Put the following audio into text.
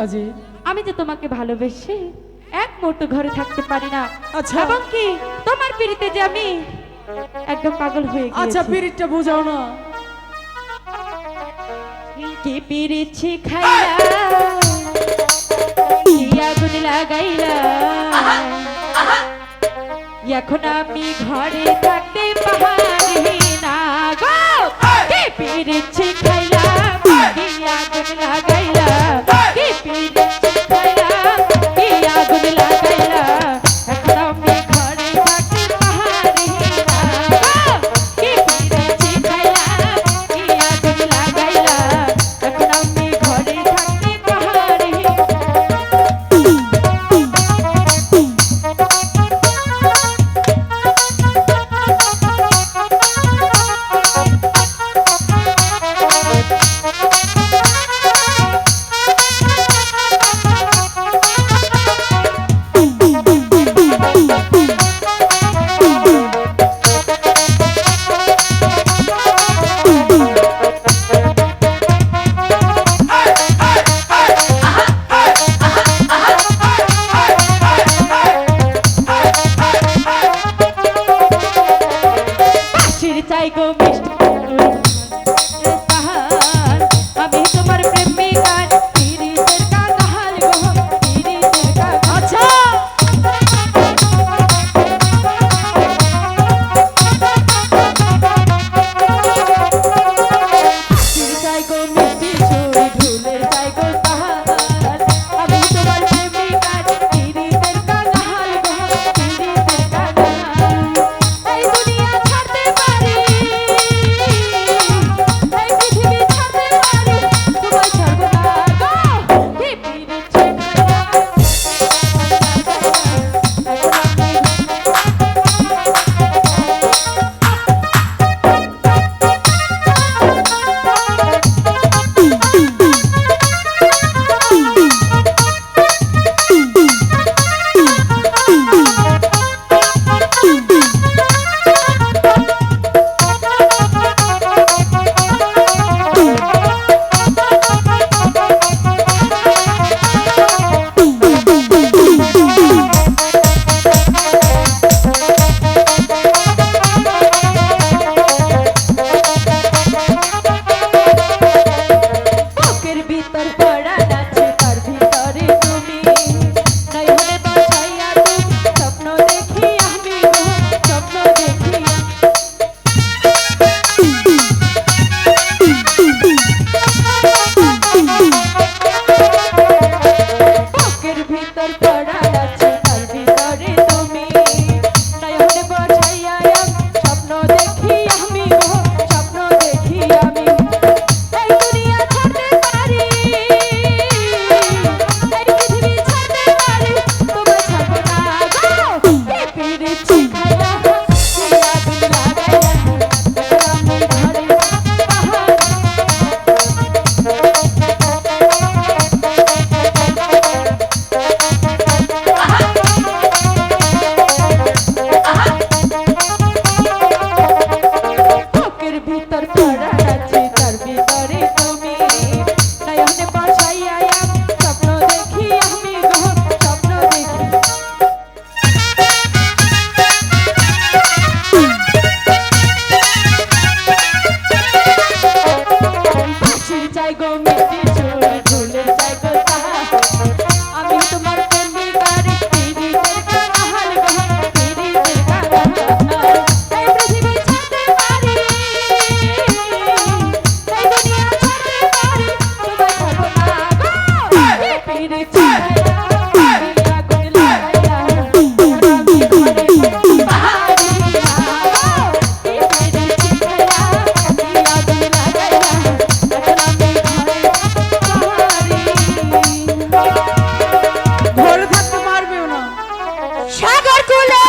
কাজে? আমি যে তোমাকে ভালোবেসে এক মুহূর্ত ঘরে থাকতে পারি না। আচ্ছা। এবং কি তোমার পিড়িতে যে আমি একদম পাগল হয়ে গেছি। আচ্ছা পিরিতটা বোঝাও না। কি পিড়িছি খাইলা, কি আগুন লাগাইলা, এখন আমি ঘরে থাকতে পারি না গো। কি পিড়িছি খাইলা, কি আগুন লাগাইলা, কি পিড়িছি খাইলা, কি আগুন লাগাইলা, এখন আমি ঘরে থাকতে পারি না গো। কি পিড়িছি খাইলা, কি আগুন লাগাইলা, এখন আমি ঘরে থাকতে পারি না। চাই গো মিষ্টি তাহার, আমি তোমার প্রেমিকার পিরিতের কাঁঠাল গো, পিরিতের কাঁঠাল। আচ্ছা চাই গো মিষ্টি ছুরি ঢুলের চাই গো তাহার, আমি তোমার প্রেমিকার পিরিতের কাঁঠাল গো, পিরিতের কাঁঠাল। এই দুনিয়া ছাড়তে পারি, এই পৃথিবী ছাড়তে পারি, তোমায় ছাড়বো না গো। কি পিরিতি বুকের ভিতর পড়া আছে, তার ভিতরে তুমি নাই হলে বাসাইয়া তুমি, স্বপ্ন দেখি আমি গো, স্বপ্ন দেখি। বুকের ভিতর পড়া আছে, তার ভিতরে তুমি নাই হলে বাসাইয়া আমি, স্বপ্ন দেখি আমি গো, স্বপ্ন দেখি আমি। এই দুনিয়া ছাড়তে পারি, এই পৃথিবী ছাড়তে পারি, তোমায় ছাড়বো না গো। কি পিরিতি খাইলা, কি আগুন লাগাইলা, এখন আমি ঘরে পাহাড়। বুকের ভিতর পড়া আছে, তার ভিতরে তুমি নয়নে বাসাইয়া আমি, স্বপ্ন দেখি আমি গো, স্বপ্ন দেখি। বাঁশির চাই গো মিষ্টি ছুরি ঢোলের চাই গো তাহার, আমি তোমার প্রেমিকার পিরিতের কাঁঠাল গো, পিরিতের কাঁঠাল। এই পৃথিবী ছাড়তে পারি, এই দুনিয়া ছাড়তে পারি, তোমায় ছাড়বো না গো। কি পিরিতি খাইলা, কি আগুন লাগাইলা, আমি ঘরে পাহাড়ি না গো। কি পিরিতি খাইলা, কি আগুন লাগাইলা, এখন আমি ঘরে পাহাড়ি। ঘরে থাকতে পারবেও না। সাগর কুলে